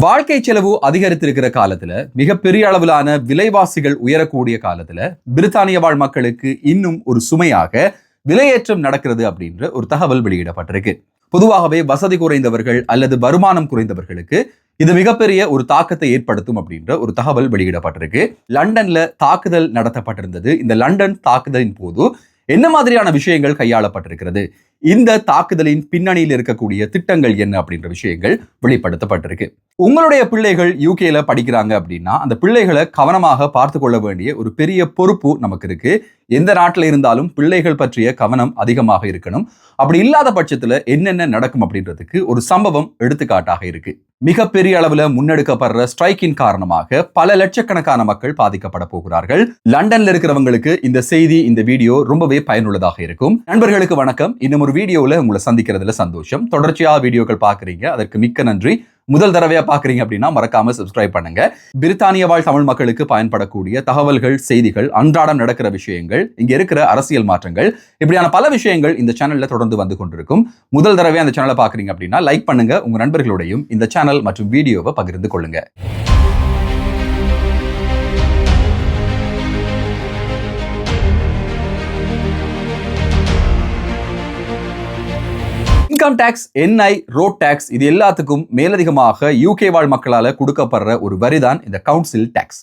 வாழ்க்கை செலவு அதிகரித்திருக்கிற காலத்துல மிகப்பெரிய அளவிலான விலைவாசிகள் உயரக்கூடிய காலத்துல பிரித்தானிய வாழ் மக்களுக்கு இன்னும் ஒரு சுமையாக விலையேற்றம் நடக்கிறது அப்படின்ற ஒரு தகவல் வெளியிடப்பட்டிருக்கு. பொதுவாகவே வசதி குறைந்தவர்கள் அல்லது வருமானம் குறைந்தவர்களுக்கு இது மிகப்பெரிய ஒரு தாக்கத்தை ஏற்படுத்தும் அப்படின்ற ஒரு தகவல் வெளியிடப்பட்டிருக்கு. லண்டன்ல தாக்குதல் நடத்தப்பட்டிருந்தது. இந்த லண்டன் தாக்குதலின் போது என்ன மாதிரியான விஷயங்கள் கையாளப்பட்டிருக்கிறது, இந்த தாக்குதலின் பின்னணியில் இருக்கக்கூடிய திட்டங்கள் என்ன அப்படின்ற விஷயங்கள் வெளிப்படுத்தப்பட்டிருக்கு. உங்களுடைய பிள்ளைகள் யூகேல படிக்கிறாங்க அப்படின்னா அந்த பிள்ளைகளை கவனமாக பார்த்து கொள்ள வேண்டிய ஒரு பெரிய பொறுப்பு நமக்கு இருக்கு. எந்த நாட்டில் இருந்தாலும் பிள்ளைகள் பற்றிய கவனம் அதிகமாக இருக்கணும். அப்படி இல்லாத பட்சத்துல என்னென்ன நடக்கும் அப்படின்றதுக்கு ஒரு சம்பவம் எடுத்துக்காட்டாக இருக்கு. மிகப்பெரிய அளவுல முன்னெடுக்கப்படுற ஸ்ட்ரைக்கின் காரணமாக பல லட்சக்கணக்கான மக்கள் பாதிக்கப்பட போகிறார்கள். லண்டன்ல இருக்கிறவங்களுக்கு இந்த செய்தி, இந்த வீடியோ ரொம்பவே பயனுள்ளதாக இருக்கும். நண்பர்களுக்கு வணக்கம். இன்னும் ஒரு வீடியோல உங்களை சந்திக்கிறதுல சந்தோஷம். தொடர்ச்சியா வீடியோக்கள் பாக்குறீங்க, அதற்கு மிக்க நன்றி. முதல் தடவையா பாக்குறீங்க அப்படின்னா மறக்காம சப்ஸ்கிரைப் பண்ணுங்க. பிரித்தானிய வாழ் தமிழ் மக்களுக்கு பயன்படக்கூடிய தகவல்கள், செய்திகள், அன்றாடம் நடக்கிற விஷயங்கள், இங்க இருக்கிற அரசியல் மாற்றங்கள், இப்படியான பல விஷயங்கள் இந்த சேனல்ல தொடர்ந்து வந்து கொண்டிருக்கும். முதல் தடவையா அந்த சேனலை பாக்குறீங்க அப்படின்னா லைக் பண்ணுங்க. உங்க நண்பர்களோடையும் இந்த சேனல் மற்றும் வீடியோவை பகிர்ந்து கொள்ளுங்க. Income tax, NI, road tax, இது எல்லாத்துக்கும் மேலதிகமாக யூகே வாழ் மக்களால் கொடுக்கப்படுற ஒரு வரிதான் இந்த கவுன்சில் டாக்ஸ்.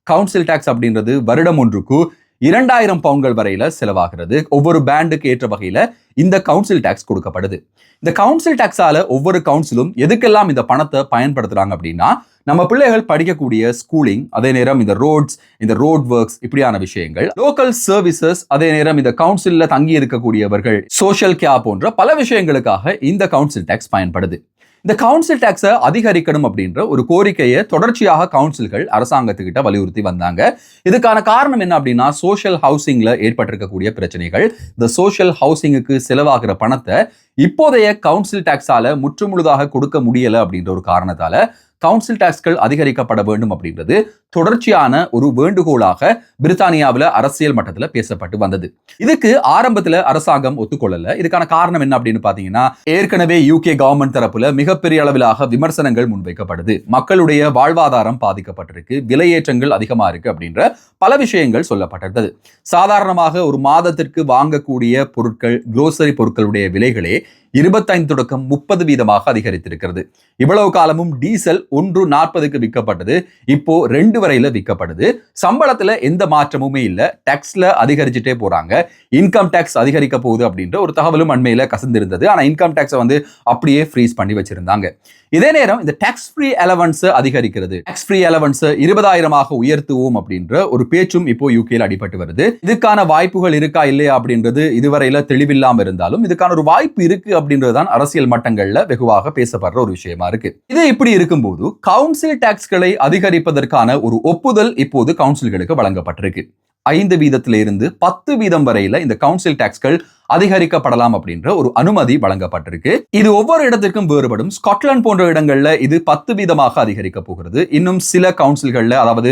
கவுன்சில் டாக்ஸ் அப்படின்றது வருடம் ஒன்றுக்கு 2000 பவுண்ட்கள் வரையில செலவாகிறது. ஒவ்வொரு பேண்டுக்கு ஏற்ற வகையில இந்த கவுன்சில் டாக்ஸ் கொடுக்கப்படுது. இந்த கவுன்சில் டாக்ஸால ஒவ்வொரு கவுன்சிலும் எதுக்கெல்லாம் இந்த பணத்தை பயன்படுத்துறாங்க அப்படின்னா, நம்ம பிள்ளைகள் படிக்கக்கூடிய ஸ்கூலிங், அதே நேரம் இந்த ரோட்ஸ், இந்த ரோட் ஒர்க்ஸ், இப்படியான விஷயங்கள், லோக்கல் சர்வீசஸ், அதே நேரம் இந்த கவுன்சில்ல தங்கி இருக்கக்கூடியவர்கள், சோஷியல் கேர் போன்ற பல விஷயங்களுக்காக இந்த கவுன்சில் டாக்ஸ் பயன்படுது. இந்த கவுன்சில் டாக்ஸை அதிகரிக்கணும் அப்படின்ற ஒரு கோரிக்கையை தொடர்ச்சியாக கவுன்சில்கள் அரசாங்கத்துக்கிட்ட வலியுறுத்தி வந்தாங்க. இதுக்கான காரணம் என்ன அப்படின்னா, சோஷியல் ஹவுசிங்ல ஏற்பட்டிருக்கக்கூடிய பிரச்சனைகள். இந்த சோஷியல் ஹவுசிங்குக்கு செலவாகிற பணத்தை இப்போதைய கவுன்சில் டாக்ஸால முற்றுமுழுதாக கொடுக்க முடியல அப்படின்ற ஒரு காரணத்தால கவுன்சில் டாக்ஸ்கள் அதிகரிக்கப்பட வேண்டும் அப்படின்றது தொடர்ச்சியான ஒரு வேண்டுகோளாக பிரித்தானியாவில் அரசியல் மட்டத்தில் பேசப்பட்டு வந்தது. இதுக்கு ஆரம்பத்தில் அரசாங்கம் ஒத்துக்கொள்ளல. இதுக்கான காரணம் என்ன அப்படின்னு பாத்தீங்கன்னா, ஏற்கனவே யூகே கவர்மெண்ட் தரப்புல மிகப்பெரிய அளவிலாக விமர்சனங்கள் முன்வைக்கப்படுது. மக்களுடைய வாழ்வாதாரம் பாதிக்கப்பட்டிருக்கு, விலையேற்றங்கள் அதிகமா இருக்கு அப்படின்ற பல விஷயங்கள் சொல்லப்பட்டிருந்தது. சாதாரணமாக ஒரு மாதத்திற்கு வாங்கக்கூடிய பொருட்கள், குரோசரி பொருட்களுடைய விலைகளே 25 தொடக்கம் 30% அதிகரித்திருக்கிறது. இவ்வளவு காலமும் டீசல் 1.40 விற்கப்பட்டது, இப்போ 2 வரையில விற்கப்படுது. சம்பளத்துல எந்த மாற்றமுமே இல்ல, டாக்ஸ்ல அதிகரிச்சுட்டே போறாங்க. இன்கம் டாக்ஸ் அதிகரிக்க போகுது அப்படின்ற ஒரு தகவலும் அண்மையில கசந்திருந்தது. ஆனா இன்கம் டாக்ஸை அப்படியே ஃப்ரீஸ் பண்ணி வச்சிருந்தாங்க. இதே நேரம் இந்த டாக்ஸ் ஃப்ரீ அலவன்ஸ் அதிகரிக்கிறது. டாக்ஸ் ஃப்ரீ அலவன்ஸ் 20,000 உயர்த்துவோம் அப்படின்ற ஒரு பேச்சும் இப்போ யூகேல அடிபட்டு வருது. இதுக்கான வாய்ப்புகள் இருக்கா இல்லையா அப்படின்றது இதுவரையில தெளிவில்லாம இருந்தாலும் இதுக்கான ஒரு வாய்ப்பு இருக்கு அப்படின்றதுதான் அரசியல் மட்டங்கள்ல வெகுவாக பேசப்படுற ஒரு விஷயமா இருக்கு. இது இப்படி இருக்கும்போது கவுன்சில் டாக்ஸ்களை அதிகரிப்பதற்கான ஒரு ஒப்புதல் இப்போது கவுன்சில்களுக்கு வழங்கப்பட்டிருக்கு. 5% 10% வரையில இந்த கவுன்சில் டாக்ஸ்கள் அதிகரிக்கப்படலாம் அப்படின்ற ஒரு அனுமதி வழங்கப்பட்டிருக்கு. இது ஒவ்வொரு இடத்திற்கும் வேறுபடும். ஸ்காட்லாந்து போன்ற இடங்கள்ல இது 10% அதிகரிக்க போகிறது. இன்னும் சில கவுன்சில்கள்ல, அதாவது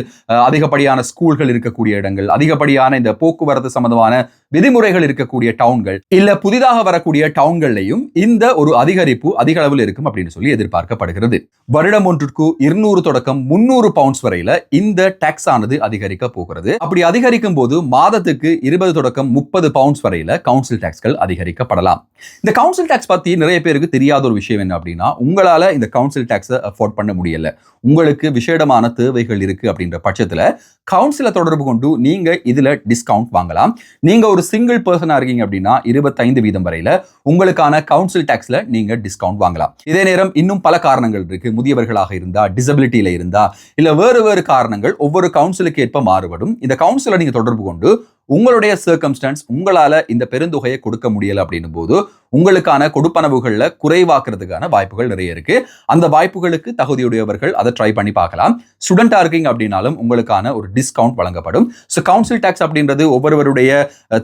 அதிகப்படியான ஸ்கூல்கள் இருக்கக்கூடிய இடங்கள், அதிகப்படியான இந்த போக்குவரத்து சம்பந்தமான விதிமுறைகள் இருக்கக்கூடிய டவுன்கள், இல்ல புதிதாக வரக்கூடிய டவுன்கள்லையும் இந்த ஒரு அதிகரிப்பு அதிக அளவில் இருக்கும் அப்படின்னு சொல்லி எதிர்பார்க்கப்படுகிறது. வருடம் ஒன்றுக்கு 200 தொடக்கம் 300 பவுண்ட்ஸ் வரையில இந்த டாக்ஸ் ஆனது அதிகரிக்க போகிறது. அப்படி அதிகரிக்கும் போது மாதத்துக்கு 20 தொடக்கம் 30 பவுண்ட்ஸ் வரையில கவுன்சில் டாக்ஸ்கள் அதிகரிக்கப்படலாம். இந்த கவுன்சில் டாக்ஸ் பத்தி நிறைய பேருக்கு தெரியாத ஒரு விஷயம் என்ன அப்படின்னா, உங்களால இந்த கவுன்சில் டாக்ஸை அஃபோர்ட் பண்ண முடியல, உங்களுக்கு விசேடமான தேவைகள் இருக்கு அப்படின்ற பட்சத்துல கவுன்சிலை தொடர்பு கொண்டு நீங்க இதுல டிஸ்கவுண்ட் வாங்கலாம். நீங்க ஒரு சிங்கிள் பர்சனா இருக்கீங்க அப்படின்னா 25% வரையில உங்களுக்கான கவுன்சில் டாக்ஸ்ல நீங்க டிஸ்கவுண்ட் வாங்கலாம். இதே நேரம் இன்னும் பல காரணங்கள் இருக்கு. முதியவர்களாக இருந்தா, டிசபிலிட்டியில இருந்தா, இல்ல வேறு காரணங்கள் ஒவ்வொரு கவுன்சிலுக்கு ஏற்ப மாறுபடும். இந்த கவுன்சிலை நீங்க தொடர்பு கொண்டு உங்களுடைய சர்க்கம்ஸ்டன்ஸ், உங்களால இந்த பெருந்தொகையை கொடுக்க முடியல அப்படின்னும் போது உங்களுக்கான கொடுப்பனவுகள்ல குறைவாக்குறதுக்கான வாய்ப்புகள் நிறைய இருக்கு. அந்த வாய்ப்புகளுக்கு தகுதியுடையவர்கள் அதை ட்ரை பண்ணி பார்க்கலாம். ஸ்டூடெண்டா இருக்கீங்க அப்படின்னாலும் உங்களுக்கான ஒரு டிஸ்கவுண்ட் வழங்கப்படும். ஸோ கவுன்சில் டாக்ஸ் அப்படின்றது ஒவ்வொருவருடைய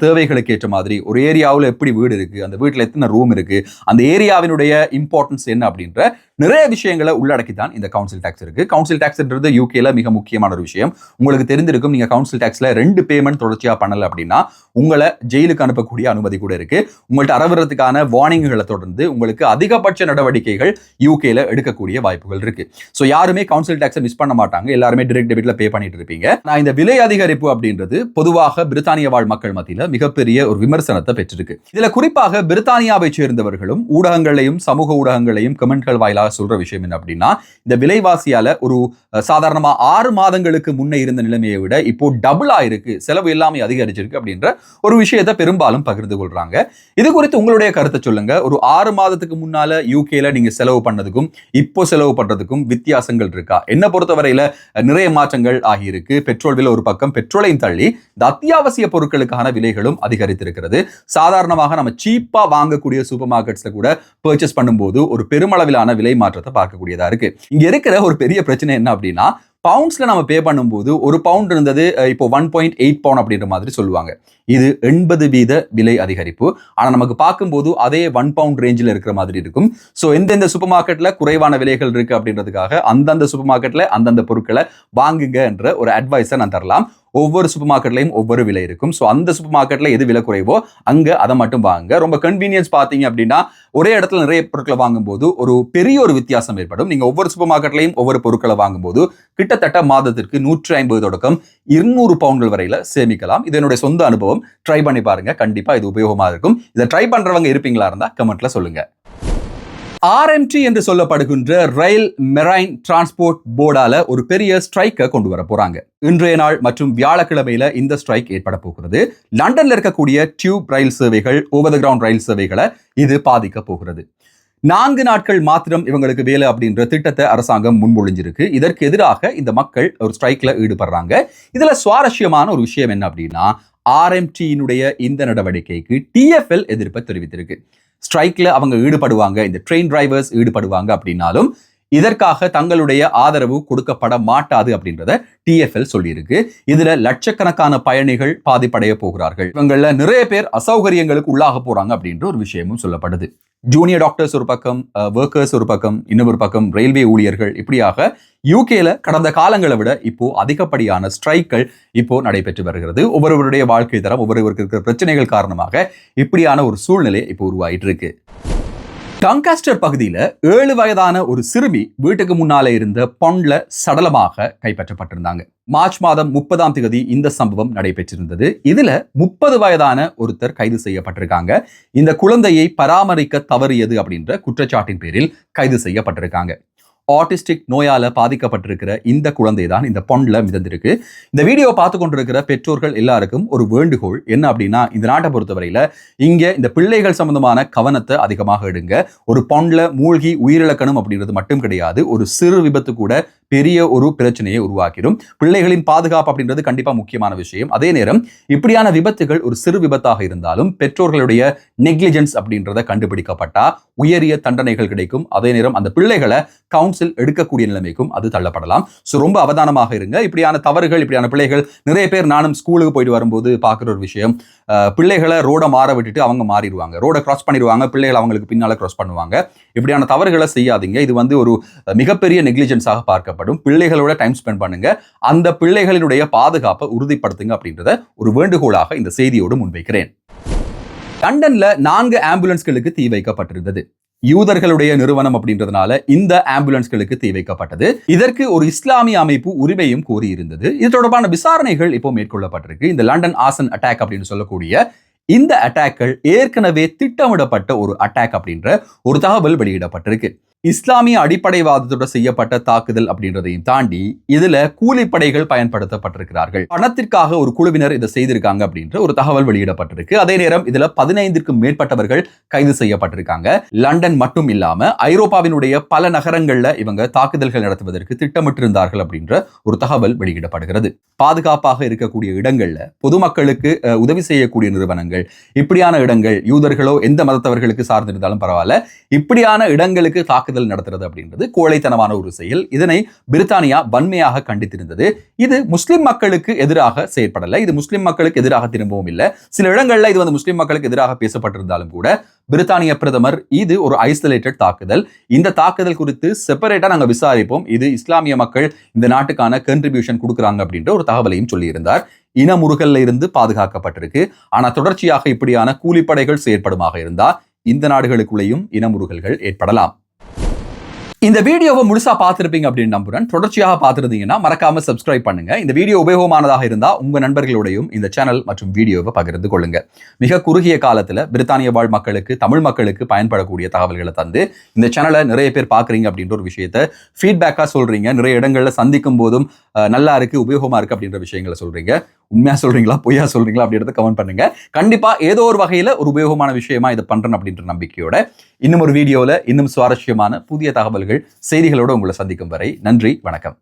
தேவைகளுக்கு ஏற்ற மாதிரி, ஒரு ஏரியாவில் எப்படி வீடு இருக்கு, அந்த வீட்டில் எத்தனை ரூம் இருக்கு, அந்த ஏரியாவினுடைய இம்பார்ட்டன்ஸ் என்ன அப்படின்ற நிறைய விஷயங்களை உள்ளடக்கி தான் இந்த கவுன்சில் டாக்ஸ் இருக்கு. கவுன்சில் டாக்ஸ்ன்றது யூகேல மிக முக்கியமான ஒரு விஷயம். உங்களுக்கு தெரிந்திருக்கும், நீங்க கவுன்சில் டாக்ஸ்ல 2 பேமெண்ட் தொடர்ச்சியா பண்ணல அப்படின்னா உங்களை ஜெயிலுக்கு அனுப்பக்கூடிய அனுமதி கூட இருக்கு. உங்கள்ட்ட அறவுறதுக்கான இப்படியான வார்னிங்குகளை தொடர்ந்து உங்களுக்கு அதிகபட்ச நடவடிக்கைகள் யூகேல எடுக்கக்கூடிய வாய்ப்புகள் இருக்கு. ஸோ யாருமே கவுன்சில் டாக்ஸை மிஸ் பண்ண மாட்டாங்க, எல்லாருமே டைரக்ட் டெபிட்ல பே பண்ணிட்டு இருப்பீங்க. நான் இந்த விலை அதிகரிப்பு அப்படின்றது பொதுவாக பிரித்தானிய வாழ் மக்கள் மத்தியில் மிகப்பெரிய ஒரு விமர்சனத்தை பெற்றிருக்கு. இதுல குறிப்பாக பிரித்தானியாவை சேர்ந்தவர்களும் ஊடகங்களையும் சமூக ஊடகங்களையும் கமெண்ட்கள் வாயிலாக சொல்ற விஷயம் என்ன அப்படின்னா, இந்த விலைவாசியால ஒரு சாதாரணமா 6 மாதங்களுக்கு முன்னே இருந்த நிலைமையை விட இப்போ டபுள் ஆயிருக்கு, செலவு எல்லாமே அதிகரிச்சிருக்கு அப்படின்ற ஒரு விஷயத்தை பெரும்பாலும் பகிர்ந்து கொள்றாங்க. இது குறித்து உங்களுடைய கருத்தை சொல்லுங்க. ஒரு 6 மாதத்துக்கு முன்னால யூகேல நீங்க செலவு பண்ணதுக்கும் இப்போ செலவு பண்றதுக்கும் வித்தியாசங்கள் இருக்கா? என்ன பொறுத்தவரையில நிறைய மாற்றங்கள் ஆகியிருக்கு. பெட்ரோல் விலை ஒரு பக்கம், பெட்ரோலையும் தள்ளி இந்த அத்தியாவசிய பொருட்களுக்கான விலைகளும் அதிகரித்திருக்கிறது. சாதாரணமாக நம்ம சீப்பா வாங்கக்கூடிய சூப்பர் மார்க்கெட்ஸ்ல கூட பர்ச்சேஸ் பண்ணும்போது ஒரு பெருமளவிலான விலை மாற்றத்தை பார்க்கக்கூடியதா இருக்கு. இங்க இருக்கிற ஒரு பெரிய பிரச்சனை என்ன அப்படின்னா, பவுண்ட்ஸ்ல நம்ம பே பண்ணும்போது ஒரு பவுண்ட் இருந்தது இப்போ 1.8 பவுண்ட் அப்படின்ற மாதிரி சொல்லுவாங்க. இது 80% விலை அதிகரிப்பு. ஆனா நமக்கு பார்க்கும்போது அதே 1 பவுண்ட் ரேஞ்சில் இருக்கிற மாதிரி இருக்கும். ஸோ எந்தெந்த சூப்பர் மார்க்கெட்ல குறைவான விலைகள் இருக்கு அப்படின்றதுக்காக அந்தந்த சூப்பர் மார்க்கெட்ல அந்தந்த பொருட்களை வாங்குங்க என்ற ஒரு அட்வைஸை நான் தரலாம். ஒவ்வொரு சூப்பர் மார்க்கெட்லையும் ஒவ்வொரு விலை இருக்கும். ஸோ அந்த சூப்பர் மார்க்கெட்ல எது விலை குறைவோ அங்க அதை மட்டும் வாங்குங்க. ரொம்ப கன்வீனியன்ஸ் பார்த்தீங்க அப்படின்னா ஒரே இடத்துல நிறைய பொருட்களை வாங்கும்போது ஒரு பெரிய ஒரு வித்தியாசம் ஏற்படும். நீங்க ஒவ்வொரு சூப்பர் மார்க்கெட்லையும் ஒவ்வொரு பொருட்களை வாங்கும்போது கிட்டத்தட்ட மாதத்திற்கு 150 தொடக்கம் 200 பவுண்ட்கள் வரையில சேமிக்கலாம். இது என்னுடைய சொந்த அனுபவம். ட்ரை பண்ணி பாருங்க, கண்டிப்பா இது உபயோகமா இருக்கும். இதை ட்ரை பண்றவங்க இருப்பீங்களா இருந்தா கமெண்ட்ல சொல்லுங்க. RMT என்று சொல்லப்படுகின்ற ரயில் மெரைன் டிரான்ஸ்போர்ட் போர்டால ஒரு பெரிய ஸ்ட்ரைக்கை கொண்டு வர போறாங்க. இன்றைய நாள் மற்றும் வியாழக்கிழமையில இந்த ஸ்ட்ரைக் ஏற்பட போகிறது. லண்டன்ல இருக்கக்கூடிய டியூப் ரயில் சேவைகள், ஓவர் த கிரவுண்ட் ரயில் சேவைகளை இது பாதிக்க போகிறது. 4 நாட்கள் மாத்திரம் இவங்களுக்கு வேலை அப்படின்ற திட்டத்தை அரசாங்கம் முன்மொழிஞ்சிருக்கு. இதற்கு எதிராக இந்த மக்கள் ஒரு ஸ்ட்ரைக்ல ஈடுபடுறாங்க. இதுல சுவாரஸ்யமான ஒரு விஷயம் என்ன அப்படின்னா, RMT-னுடைய இந்த நடவடிக்கைக்கு TFL எதிர்ப்பை தெரிவித்திருக்கு. ஸ்ட்ரைக்ல அவங்க ஈடுபடுவாங்க, இந்த ட்ரெயின் டிரைவர்ஸ் ஈடுபடுவாங்க அப்படின்னாலும் இதற்காக தங்களுடைய ஆதரவு கொடுக்கப்பட மாட்டாது அப்படின்றத TFL சொல்லியிருக்கு. இதுல லட்சக்கணக்கான பயணிகள் பாதிப்படைய போகிறார்கள். இவங்கள நிறைய பேர் அசௌகரியங்களுக்கு உள்ளாக போறாங்க அப்படின்ற ஒரு விஷயமும் சொல்லப்படுது. ஜூனியர் டாக்டர்ஸ் ஒரு பக்கம், ஒர்க்கர்ஸ் ஒரு பக்கம், இன்னொரு பக்கம் ரயில்வே ஊழியர்கள், இப்படியாக யூகேல கடந்த காலங்களை விட இப்போ அதிகப்படியான ஸ்ட்ரைக்கள் இப்போ நடைபெற்று வருகிறது. ஒவ்வொருவருடைய வாழ்க்கை தரம், ஒவ்வொருவருக்கு இருக்கிற பிரச்சனைகள் காரணமாக இப்படியான ஒரு சூழ்நிலை இப்போ உருவாயிட்டு இருக்கு. டங்காஸ்டர் பகுதியில் 7 வயதான ஒரு சிறுமி வீட்டுக்கு முன்னாலே இருந்த பொண்ல சடலமாக கைப்பற்றப்பட்டிருந்தாங்க. மார்ச் மாதம் 30ஆம் தேதி இந்த சம்பவம் நடைபெற்றிருந்தது. இதுல 30 வயதான ஒருத்தர் கைது செய்யப்பட்டிருக்காங்க. இந்த குழந்தையை பராமரிக்க தவறியது அப்படின்ற குற்றச்சாட்டின் பேரில் கைது செய்யப்பட்டிருக்காங்க. ஆட்டிஸ்டிக் நோயால பாதிக்கப்பட்டிருக்கிற இந்த குழந்தை தான் இந்த பொண்ல மிதந்திருக்கு. இந்த வீடியோ பார்த்து கொண்டிருக்கிற பெற்றோர்கள் எல்லாருக்கும் ஒரு வேண்டுகோள் என்ன அப்படின்னா, இந்த நாட்டை பொறுத்தவரையில இங்க இந்த பிள்ளைகள் சம்பந்தமான கவனத்தை அதிகமாக எடுங்க. ஒரு பொண்ல மூழ்கி உயிரிழக்கணும் அப்படின்றது மட்டும் கிடையாது, ஒரு சிறு விபத்து கூட பெரிய ஒரு பிரச்சனையை உருவாக்கிடும். பிள்ளைகளின் பாதுகாப்பு அப்படின்றது கண்டிப்பா முக்கியமான விஷயம். அதே நேரம் இப்படியான விபத்துகள் ஒரு சிறு விபத்தாக இருந்தாலும் பெற்றோர்களுடைய நெக்லிஜென்ஸ் அப்படின்றத கண்டுபிடிக்கப்பட்டா உயரிய தண்டனைகள் கிடைக்கும். அதே நேரம் அந்த பிள்ளைகளை கவுன்சில் எடுக்கக்கூடிய நிலைமைக்கும் அது தள்ளப்படலாம். ஸோ ரொம்ப அவதானமாக இருங்க. இப்படியான தவறுகள், இப்படியான பிள்ளைகள் நிறைய பேர், நானும் ஸ்கூலுக்கு போயிட்டு வரும்போது பார்க்குற ஒரு விஷயம், பிள்ளைகளை ரோடை மாற விட்டுட்டு அவங்க மாறிடுவாங்க, ரோடை கிராஸ் பண்ணிடுவாங்க, பிள்ளைகள் அவங்களுக்கு பின்னால கிராஸ் பண்ணுவாங்க. இப்படியான தவறுகளை செய்யாதீங்க. இது வந்து ஒரு மிகப்பெரிய நெக்லிஜென்ஸாக பார்க்கப்படும். பிள்ளைகளோட டைம் ஸ்பெண்ட் பண்ணுங்க, அந்த பிள்ளைகளினுடைய பாதுகாப்பை உறுதிப்படுத்துங்க அப்படின்றத ஒரு வேண்டுகோளாக இந்த செய்தியோடு முன்வைக்கிறேன். லண்டன்ல 4 ஆம்புலன்ஸ்களுக்கு தீ வைக்கப்பட்டிருந்தது. யூதர்களுடைய நிறுவனம் அப்படின்றதுனால இந்த ஆம்புலன்ஸ்களுக்கு தீ வைக்கப்பட்டது. இதற்கு ஒரு இஸ்லாமிய அமைப்பு உரிமையும் கோரியிருந்தது. இது தொடர்பான விசாரணைகள் இப்போ மேற்கொள்ளப்பட்டிருக்கு. இந்த லண்டன் ஆர்சன் அட்டாக் அப்படின்னு சொல்லக்கூடிய இந்த அட்டாக்கள் ஏற்கனவே திட்டமிடப்பட்ட ஒரு அட்டாக் அப்படின்ற ஒரு தகவல் வெளியிடப்பட்டிருக்கு. இஸ்லாமிய அடிப்படைவாதத்துடன் செய்யப்பட்ட தாக்குதல் அப்படின்றதையும் தாண்டி இதுல கூலிப்படைகள் பயன்படுத்தப்பட்டிருக்கிறார்கள். பணத்திற்காக ஒரு குழுவினர் இதை செய்திருக்காங்க அப்படின்ற ஒரு தகவல் வெளியிடப்பட்டிருக்கு. அதே நேரம் இதுல 15க்கும் மேற்பட்டவர்கள் கைது செய்யப்பட்டிருக்காங்க. லண்டன் மட்டும் இல்லாம ஐரோப்பாவினுடைய பல நகரங்கள்ல இவங்க தாக்குதல்கள் நடத்துவதற்கு திட்டமிட்டிருந்தார்கள் அப்படின்ற ஒரு தகவல் வெளியிடப்படுகிறது. பாதுகாப்பாக இருக்கக்கூடிய இடங்கள்ல பொதுமக்களுக்கு உதவி செய்யக்கூடிய நிறுவனங்கள், இப்படியான இடங்கள் யூதர்களோ எந்த மதத்தவர்களுக்கு சார்ந்திருந்தாலும் பரவாயில்ல, இப்படியான இடங்களுக்கு தாக்குதல் நடத்துறது அப்படின்றது கோழைத்தனமான ஒரு செயல். இதனை பிரித்தானியா வன்மையாக கண்டித்திருந்தது. இது முஸ்லிம் மக்களுக்கு எதிராக செயற்படல, இது முஸ்லிம் மக்களுக்கு எதிராக திரும்பவும் இல்லை. சில இடங்கள்ல இது வந்து முஸ்லிம் மக்களுக்கு எதிராக பேசப்பட்டிருந்தாலும் கூட பிரித்தானிய பிரதமர் இது ஒரு ஐசோலேட்டட் தாக்குதல், இந்த தாக்குதல் குறித்து செப்பரேட்டா நாங்க விசாரிப்போம், இது இஸ்லாமிய மக்கள் இந்த நாட்டுக்கான கன்ட்ரிபியூஷன் கொடுக்குறாங்க அப்படின்ற ஒரு தகவலையும் சொல்லியிருந்தார். இனமுறுகல்ல இருந்து பாதுகாக்கப்பட்டிருக்கு. ஆனா தொடர்ச்சியாக இப்படியான கூலிப்படைகள் செயற்படுமாக இருந்தா இந்த நாடுகளுக்குள்ளேயும் இனமுறுகல்கள் ஏற்படலாம். இந்த வீடியோவை முழுசா பார்த்திருப்பீங்க அப்படின்னு நம்புறேன். தொடர்ச்சியாக பார்த்திருந்தீங்கன்னா மறக்காம சப்ஸ்கிரைப் பண்ணுங்க. இந்த வீடியோ உபயோகமானதாக இருந்தா உங்க நண்பர்களோடையும் இந்த சேனல் மற்றும் வீடியோவை பகிர்ந்து கொள்ளுங்க. மிக குறுகிய காலத்துல பிரித்தானிய வாழ் மக்களுக்கு, தமிழ் மக்களுக்கு பயன்படக்கூடிய தகவல்களை தந்து இந்த சேனலை நிறைய பேர் பாக்குறீங்க அப்படின்ற ஒரு விஷயத்த ஃபீட்பேக்கா சொல்றீங்க. நிறைய இடங்கள்ல சந்திக்கும் போதும் நல்லா இருக்கு, உபயோகமா இருக்கு அப்படின்ற விஷயங்களை சொல்றீங்க. உண்மையா சொல்றீங்களா, பொய்யா சொல்றீங்களா அப்படின்றத கமெண்ட் பண்ணுங்க. கண்டிப்பா ஏதோ ஒரு வகையில ஒரு உபயோகமான விஷயமா இதை பண்றேன் அப்படின்ற நம்பிக்கையோட இன்னும் ஒரு வீடியோல இன்னும் சுவாரஸ்யமான புதிய தகவல்கள், செய்திகளோட உங்களை சந்திக்கும் வரை நன்றி, வணக்கம்.